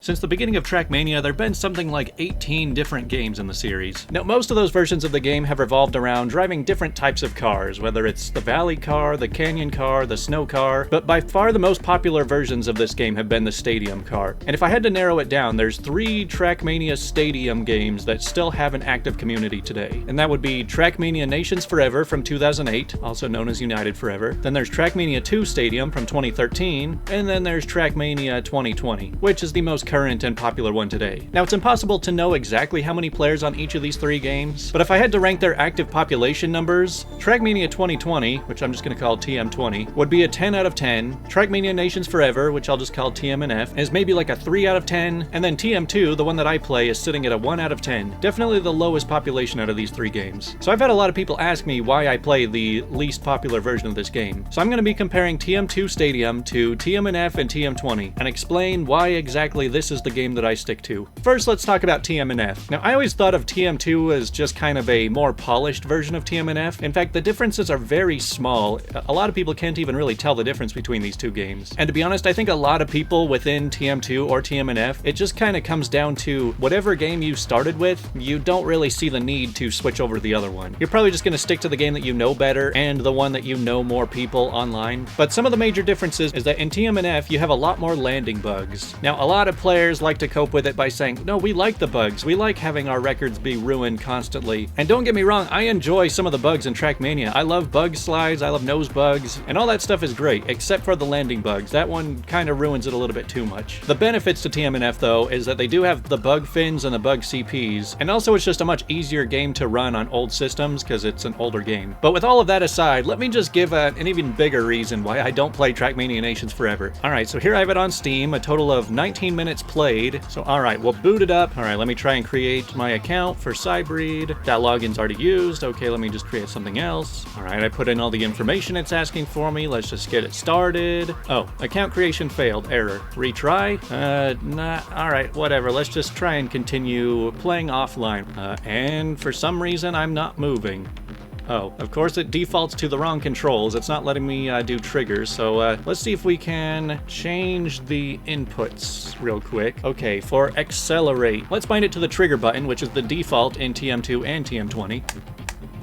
Since the beginning of Trackmania, there have been something like 18 different games in the series. Now, most of those versions of the game have revolved around driving different types of cars, whether it's the valley car, the canyon car, the snow car, but by far the most popular versions of this game have been the stadium car. And if I had to narrow it down, there's 3 Trackmania Stadium games that still have an active community today. And that would be Trackmania Nations Forever from 2008, also known as United Forever. Then there's Trackmania 2 Stadium from 2013, and then there's Trackmania 2020, which is the most current and popular one today. Now, it's impossible to know exactly how many players on each of these 3 games, but if I had to rank their active population numbers, Trackmania 2020, which I'm just going to call TM20, would be a 10 out of 10. Trackmania Nations Forever, which I'll just call TMNF, is maybe like a 3 out of 10, and then TM2, the one that I play, is sitting at a 1 out of 10. Definitely the lowest population out of these 3 games. So I've had a lot of people ask me why I play the least popular version of this game. So I'm going to be comparing TM2 Stadium to TMNF and TM20, and explain why exactly this is the game that I stick to. First, let's talk about TMNF. Now, I always thought of TM2 as just kind of a more polished version of TMNF. In fact, the differences are very small. A lot of people can't even really tell the difference between these 2 games. And to be honest, I think a lot of people within TM2 or TMNF, it just kind of comes down to whatever game you started with, you don't really see the need to switch over to the other one. You're probably just going to stick to the game that you know better and the one that you know more people online. But some of the major differences is that in TMNF, you have a lot more landing bugs. Now, a lot of players like to cope with it by saying, no, we like the bugs. We like having our records be ruined constantly. And don't get me wrong, I enjoy some of the bugs in Trackmania. I love bug slides, I love nose bugs, and all that stuff is great, except for the landing bugs. That one kind of ruins it a little bit too much. The benefits to TMNF, though, is that they do have the bug fins and the bug CPs, and also it's just a much easier game to run on old systems because it's an older game. But with all of that aside, let me just give an even bigger reason why I don't play Trackmania Nations Forever. Alright, so here I have it on Steam, a total of 19 minutes played. So alright, we'll boot it up. Alright, let me try and create my account for Cybreed. That login's already used. Okay, let me just create something else. Alright, I put in all the information it's asking for me. Let's just get it started. Oh, account creation failed. Error. Retry? Nah. Alright, whatever. Let's just try and continue playing offline. And for some reason, I'm not moving. Oh, of course it defaults to the wrong controls. It's not letting me do triggers, so let's see if we can change the inputs real quick. Okay, for accelerate, let's bind it to the trigger button, which is the default in TM2 and TM20.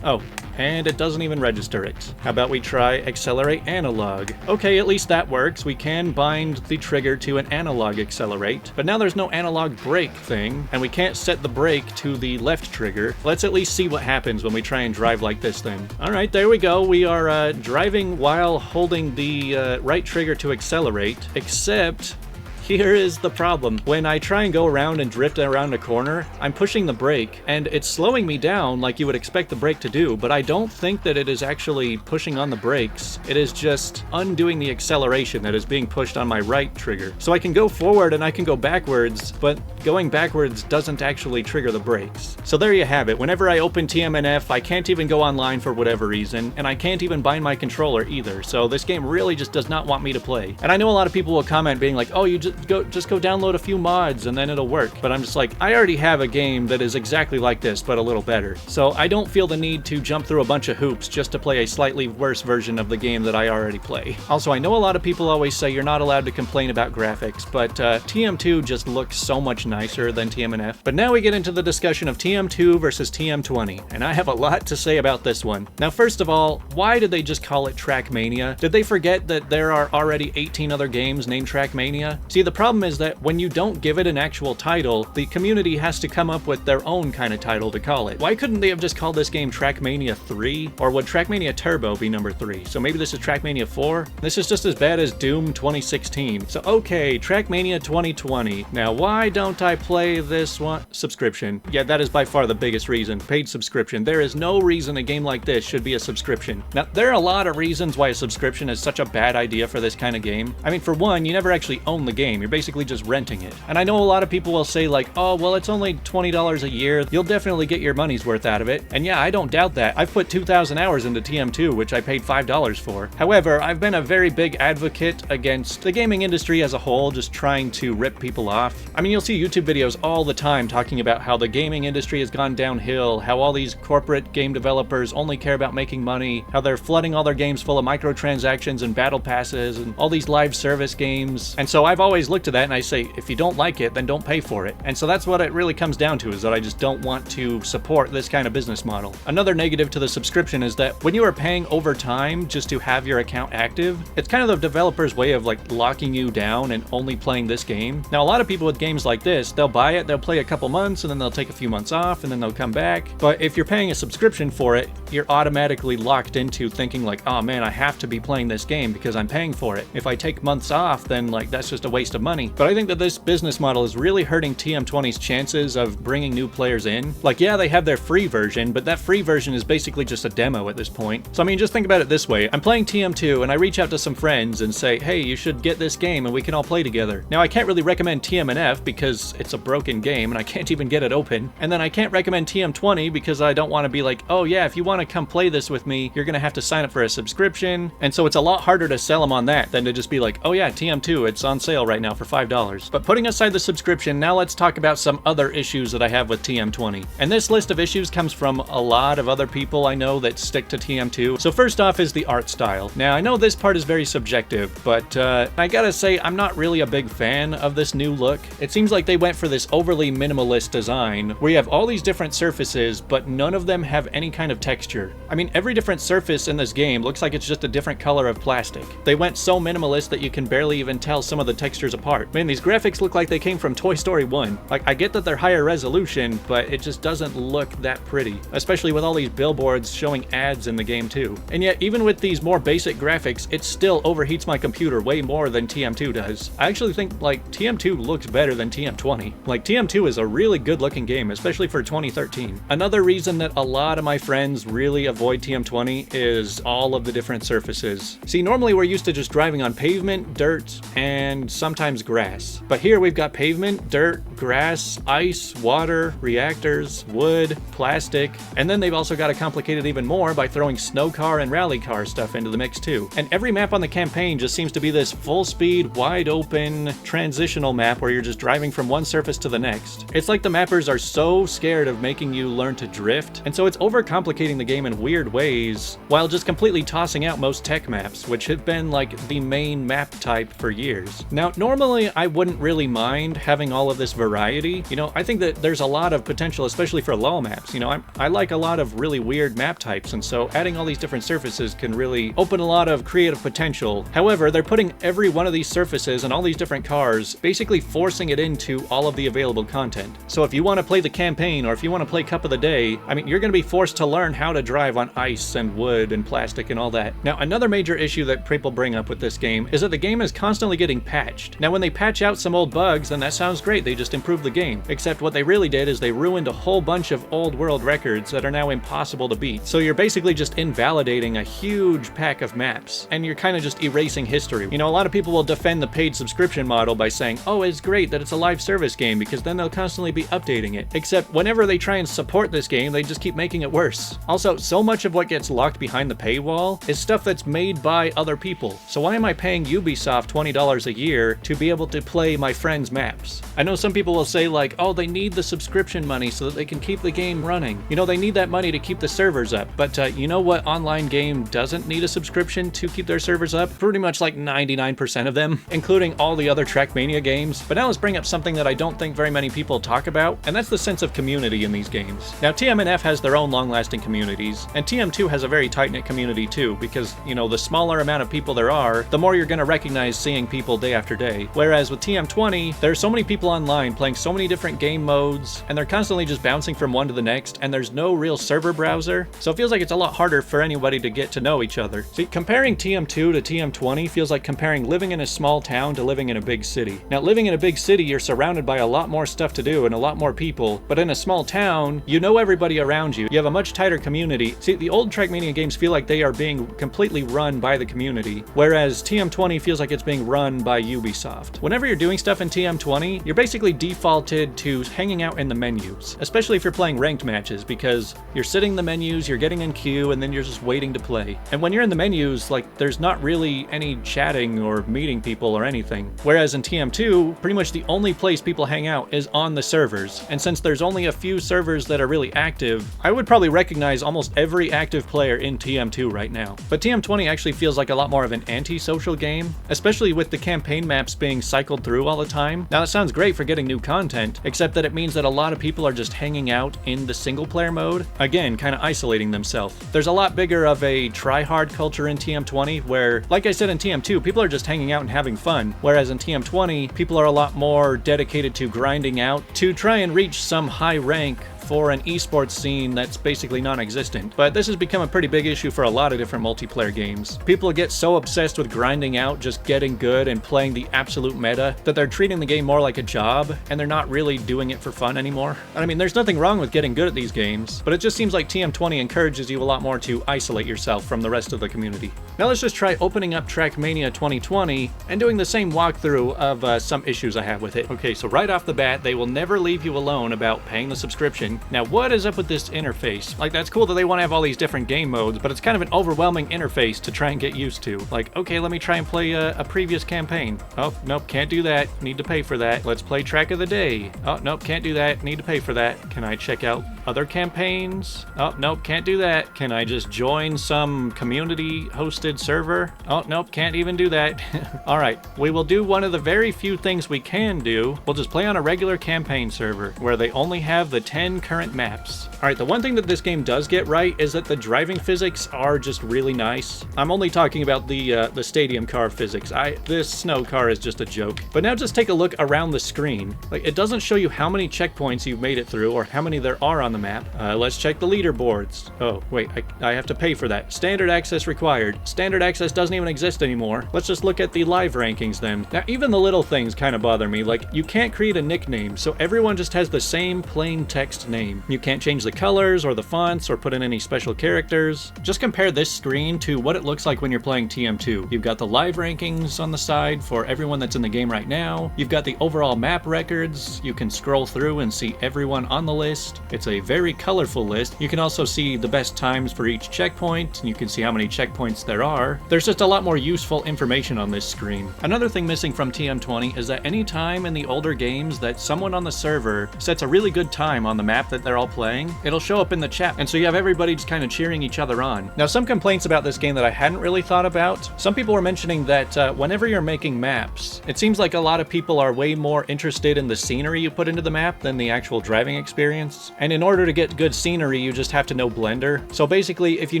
Oh, and it doesn't even register it. How about we try accelerate analog? Okay, at least that works. We can bind the trigger to an analog accelerate, but now there's no analog brake thing, and we can't set the brake to the left trigger. Let's at least see what happens when we try and drive like this thing. All right, there we go. We are driving while holding the right trigger to accelerate, except here is the problem. When I try and go around and drift around a corner, I'm pushing the brake, and it's slowing me down like you would expect the brake to do, but I don't think that it is actually pushing on the brakes. It is just undoing the acceleration that is being pushed on my right trigger. So I can go forward and I can go backwards, but going backwards doesn't actually trigger the brakes. So there you have it. Whenever I open TMNF, I can't even go online for whatever reason, and I can't even bind my controller either. So this game really just does not want me to play. And I know a lot of people will comment being like, oh, you just go download a few mods and then it'll work. But I'm just like, I already have a game that is exactly like this, but a little better. So I don't feel the need to jump through a bunch of hoops just to play a slightly worse version of the game that I already play. Also, I know a lot of people always say you're not allowed to complain about graphics, but TM2 just looks so much nicer than TMNF. But now we get into the discussion of TM2 versus TM20, and I have a lot to say about this one. Now, first of all, why did they just call it Trackmania? Did they forget that there are already 18 other games named Trackmania? See, the problem is that when you don't give it an actual title, the community has to come up with their own kind of title to call it. Why couldn't they have just called this game Trackmania 3? Or would Trackmania Turbo be number 3? So maybe this is Trackmania 4? This is just as bad as Doom 2016. So okay, Trackmania 2020. Now why don't I play this one? Subscription. Yeah, that is by far the biggest reason. Paid subscription. There is no reason a game like this should be a subscription. Now, there are a lot of reasons why a subscription is such a bad idea for this kind of game. I mean, for one, you never actually own the game. You're basically just renting it. And I know a lot of people will say like, oh, well, it's only $20 a year. You'll definitely get your money's worth out of it. And yeah, I don't doubt that. I've put 2,000 hours into TM2, which I paid $5 for. However, I've been a very big advocate against the gaming industry as a whole, just trying to rip people off. I mean, you'll see YouTube videos all the time talking about how the gaming industry has gone downhill, how all these corporate game developers only care about making money, how they're flooding all their games full of microtransactions and battle passes and all these live service games. And so I've always always look to that and I say, if you don't like it, then don't pay for it. And so that's what it really comes down to, is that I just don't want to support this kind of business model. Another negative to the subscription is that when you are paying over time just to have your account active, it's kind of the developer's way of like locking you down and only playing this game. Now, a lot of people with games like this, they'll buy it, they'll play a couple months, and then they'll take a few months off, and then they'll come back. But if you're paying a subscription for it, you're automatically locked into thinking like, oh man, I have to be playing this game because I'm paying for it. If I take months off, then like that's just a waste of money. But I think that this business model is really hurting TM20's chances of bringing new players in. Like, yeah, they have their free version, but that free version is basically just a demo at this point. So I mean, just think about it this way. I'm playing TM2 and I reach out to some friends and say, hey, you should get this game and we can all play together. Now, I can't really recommend TMNF because it's a broken game and I can't even get it open. And then I can't recommend TM20 because I don't want to be like, oh yeah, if you want to come play this with me, you're going to have to sign up for a subscription. And so it's a lot harder to sell them on that than to just be like, oh yeah, TM2, it's on sale right now for $5. But putting aside the subscription, now let's talk about some other issues that I have with TM20. And this list of issues comes from a lot of other people I know that stick to TM2. So first off is the art style. Now, I know this part is very subjective, but I gotta say, I'm not really a big fan of this new look. It seems like they went for this overly minimalist design where you have all these different surfaces, but none of them have any kind of texture. I mean, every different surface in this game looks like it's just a different color of plastic. They went so minimalist that you can barely even tell some of the textures apart. Man, these graphics look like they came from Toy Story 1. Like, I get that they're higher resolution, but it just doesn't look that pretty, especially with all these billboards showing ads in the game too. And yet, even with these more basic graphics, it still overheats my computer way more than TM2 does. I actually think, like, TM2 looks better than TM20. Like, TM2 is a really good looking game, especially for 2013. Another reason that a lot of my friends really avoid TM20 is all of the different surfaces. See, normally we're used to just driving on pavement, dirt, and sometimes grass. But here we've got pavement, dirt, grass, ice, water, reactors, wood, plastic, and then they've also got to complicate it even more by throwing snow car and rally car stuff into the mix too. And every map on the campaign just seems to be this full speed, wide open, transitional map where you're just driving from one surface to the next. It's like the mappers are so scared of making you learn to drift, and so it's overcomplicating the game in weird ways, while just completely tossing out most tech maps, which have been like the main map type for years. Now, normally I wouldn't really mind having all of this variety. You know, I think that there's a lot of potential, especially for LOLMAPS. You know, I like a lot of really weird map types, and so adding all these different surfaces can really open a lot of creative potential. However, they're putting every one of these surfaces and all these different cars, basically forcing it into all of the available content. So if you want to play the campaign, or if you want to play Cup of the Day, I mean, you're going to be forced to learn how to drive on ice and wood and plastic and all that. Now, another major issue that people bring up with this game is that the game is constantly getting patched. Now, when they patch out some old bugs, then that sounds great, they just improved the game. Except what they really did is they ruined a whole bunch of old world records that are now impossible to beat. So you're basically just invalidating a huge pack of maps, and you're kind of just erasing history. You know, a lot of people will defend the paid subscription model by saying, oh, it's great that it's a live service game because then they'll constantly be updating it. Except whenever they try and support this game, they just keep making it worse. Also, so much of what gets locked behind the paywall is stuff that's made by other people. So why am I paying Ubisoft $20 a year to be able to play my friends' maps? I know some people will say like, oh, they need the subscription money so that they can keep the game running. You know, they need that money to keep the servers up. But you know what online game doesn't need a subscription to keep their servers up? Pretty much like 99% of them, including all the other Trackmania games. But now let's bring up something that I don't think very many people talk about, and that's the sense of community in these games. Now, TMNF has their own long-lasting communities, and TM2 has a very tight-knit community too, because, you know, the smaller amount of people there are, the more you're going to recognize seeing people day after day. Whereas with TM20, there's so many people online playing so many different game modes, and they're constantly just bouncing from one to the next, and there's no real server browser, so it feels like it's a lot harder for anybody to get to know each other. See, comparing TM2 to TM20 feels like comparing living in a small town to living in a big city. Now, living in a big city, you're surrounded by a lot more stuff to do and a lot more people, but in a small town, you know everybody around you. You have a much tighter community. See, the old Trackmania games feel like they are being completely run by the community, whereas TM20 feels like it's being run by Ubisoft. Whenever you're doing stuff in TM20, you're basically defaulted to hanging out in the menus, especially if you're playing ranked matches, because you're sitting in the menus, you're getting in queue, and then you're just waiting to play. And when you're in the menus, like, there's not really any chatting or meeting people or anything. Whereas in TM2, pretty much the only place people hang out is on the servers. And since there's only a few servers that are really active, I would probably recognize almost every active player in TM2 right now. But TM20 actually feels like a lot more of an anti-social game, especially with the campaign maps being cycled through all the time. Now that sounds great for getting new content, except that it means that a lot of people are just hanging out in the single player mode, again, kind of isolating themselves. There's a lot bigger of a try-hard culture in TM20 where, like I said in TM2, people are just hanging out and having fun, whereas in TM20, people are a lot more dedicated to grinding out to try and reach some high rank for an esports scene that's basically non-existent. But this has become a pretty big issue for a lot of different multiplayer games. People get so obsessed with grinding out, just getting good and playing the absolute meta, that they're treating the game more like a job, and they're not really doing it for fun anymore. And I mean, there's nothing wrong with getting good at these games, but it just seems like TM20 encourages you a lot more to isolate yourself from the rest of the community. Now let's just try opening up Trackmania 2020 and doing the same walkthrough of some issues I have with it. Okay, so right off the bat, they will never leave you alone about paying the subscription. Now, what is up with this interface? Like, that's cool that they want to have all these different game modes, but it's kind of an overwhelming interface to try and get used to. Like, okay, let me try and play a previous campaign. Oh, nope, can't do that. Need to pay for that. Let's play track of the day. Oh, nope, can't do that. Need to pay for that. Can I check out other campaigns? Oh, nope, can't do that. Can I just join some community-hosted server? Oh, nope, can't even do that. All right, we will do one of the very few things we can do. We'll just play on a regular campaign server where they only have the 10 current maps. All right, the one thing that this game does get right is that the driving physics are just really nice. I'm only talking about the stadium car physics. This snow car is just a joke. But now just take a look around the screen. Like, it doesn't show you how many checkpoints you've made it through or how many there are on the map. Let's check the leaderboards. Oh, wait, I have to pay for that. Standard access required. Standard access doesn't even exist anymore. Let's just look at the live rankings then. Now, even the little things kind of bother me. Like, you can't create a nickname, so everyone just has the same plain text name. You can't change the colors or the fonts or put in any special characters. Just compare this screen to what it looks like when you're playing TM2. You've got the live rankings on the side for everyone that's in the game right now. You've got the overall map records. You can scroll through and see everyone on the list. It's a very colorful list. You can also see the best times for each checkpoint, and you can see how many checkpoints there are. There's just a lot more useful information on this screen. Another thing missing from TM20 is that any time in the older games that someone on the server sets a really good time on the map that they're all playing, it'll show up in the chat, and so you have everybody just kind of cheering each other on. Now, some complaints about this game that I hadn't really thought about. Some people were mentioning that whenever you're making maps, it seems like a lot of people are way more interested in the scenery you put into the map than the actual driving experience. And in order to get good scenery, you just have to know Blender. So basically, if you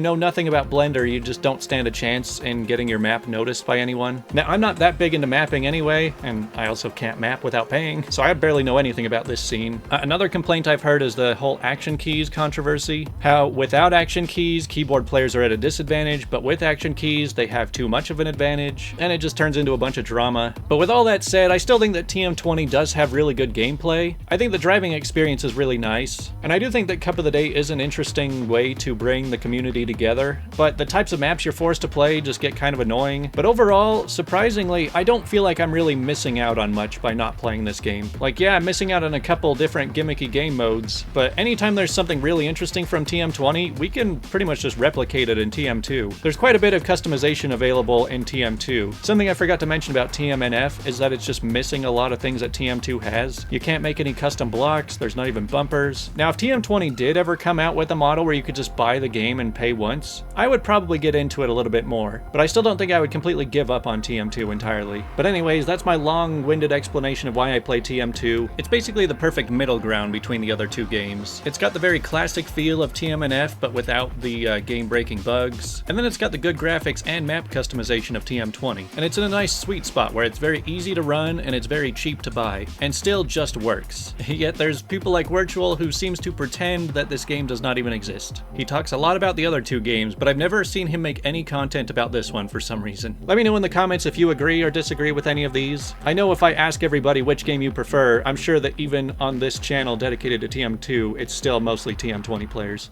know nothing about Blender, you just don't stand a chance in getting your map noticed by anyone. Now, I'm not that big into mapping anyway, and I also can't map without paying, so I barely know anything about this scene. Another complaint I've heard is the whole action keys controversy. How without action keys, keyboard players are at a disadvantage, but with action keys, they have too much of an advantage, and it just turns into a bunch of drama. But with all that said, I still think that TM20 does have really good gameplay. I think the driving experience is really nice, and I do think that Cup of the Day is an interesting way to bring the community together, but the types of maps you're forced to play just get kind of annoying. But overall, surprisingly, I don't feel like I'm really missing out on much by not playing this game. Like, yeah, I'm missing out on a couple different gimmicky game modes, but anytime there's something really interesting from TM20, we can pretty much just replicate it in TM2. There's quite a bit of customization available in TM2. Something I forgot to mention about TMNF is that it's just missing a lot of things that TM2 has. You can't make any custom blocks, there's not even bumpers. Now, if TM20 did ever come out with a model where you could just buy the game and pay once, I would probably get into it a little bit more, but I still don't think I would completely give up on TM2 entirely. But anyways, that's my long-winded explanation of why I play TM2. It's basically the perfect middle ground between the other two games. It's got the very classic feel of TMNF, but without the game-breaking bugs. And then it's got the good graphics and map customization of TM20. And it's in a nice sweet spot where it's very easy to run and it's very cheap to buy, and still just works. Yet there's people like Virtual who seems to pretend that this game does not even exist. He talks a lot about the other two games, but I've never seen him make any content about this one for some reason. Let me know in the comments if you agree or disagree with any of these. I know if I ask everybody which game you prefer, I'm sure that even on this channel dedicated to TM2, it's still mostly TM20 players.